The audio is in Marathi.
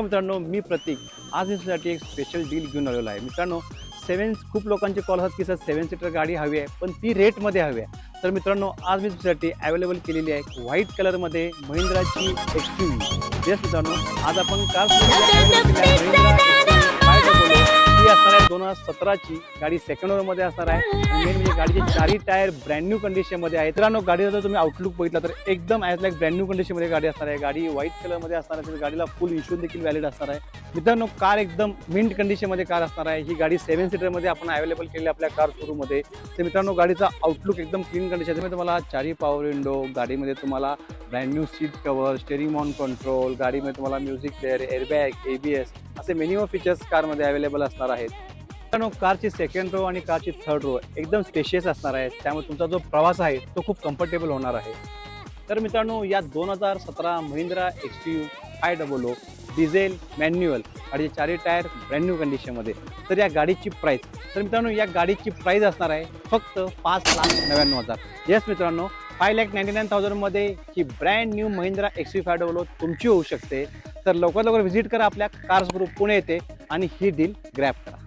मित्रांनो मी प्रतीक आज मी तुझ्यासाठी एक स्पेशल डील घेऊन आलेलो आहे मित्रांनो. खूप लोकांचे कॉल असतात की सर 7 सीटर गाडी हवी आहे पण ती रेटमध्ये हवी आहे. तर मित्रांनो आज मी तुझ्यासाठी अवेलेबल केलेली आहे व्हाईट कलरमध्ये महिंद्राची एक्सयूव्ही. येस मित्रांनो, आज आपण कार ही असणार आहे 2017ची गाडी. सेकंड ओनरमध्ये असणार आहे. मेन म्हणजे गाडीचे चारही टायर ब्रँड न्यू कंडिशनमध्ये आहे. मित्रांनो गाडीचा जर तुम्ही आउटलुक बघितला तर एकदम ॲज लाईक ब्रँड न्यू कंडिशनमध्ये गाडी असणार आहे. गाडी व्हाईट कलरमध्ये असणार आहे. गाडीला फुल इन्शुरन्स देखील व्हॅलिड असणार आहे. मित्रांनो कार एकदम मिंट कंडिशनमध्ये कार असणार आहे. ही गाडी 7 सीटरमध्ये आपण अवेलेबल केली आपल्या कार शोरूममध्ये. तर मित्रांनो गाडीचा आउटलुक एकदम क्लीन कंडिशनमध्ये तुम्हाला चारही पॉवर विंडो, गाडीमध्ये तुम्हाला brand new seat cover, steering mount control, गाडीमध्ये तुम्हाला म्युझिक प्लेअर, एअरबॅग, ABS असे मिनिमम फीचर्स कारमध्ये अवेलेबल असणार आहेत. मित्रांनो कारची सेकंड रो आणि कारची थर्ड रो एकदम स्पेशियस असणार आहे. त्यामुळे तुमचा जो प्रवास आहे तो खूप कम्फर्टेबल होणार आहे. तर मित्रांनो या 2017 महिंद्रा एक्सयूव्ही 500 डिझेल मॅन्युअल गाडीचे चारही टायर ब्रँड न्यू कंडिशनमध्ये. तर या गाडीची प्राईस, तर मित्रांनो या गाडीची प्राईस असणार आहे फक्त 5,99,000. येस मित्रांनो, 5,99,000 मध्ये ही ब्रँड न्यू महिंद्रा एक्सयूव्ही 500 तुमची होऊ शकते. तर लवकर व्हिजिट करा आपल्या कार्स ग्रुप पुणे येथे आणि ही डील ग्रॅब करा.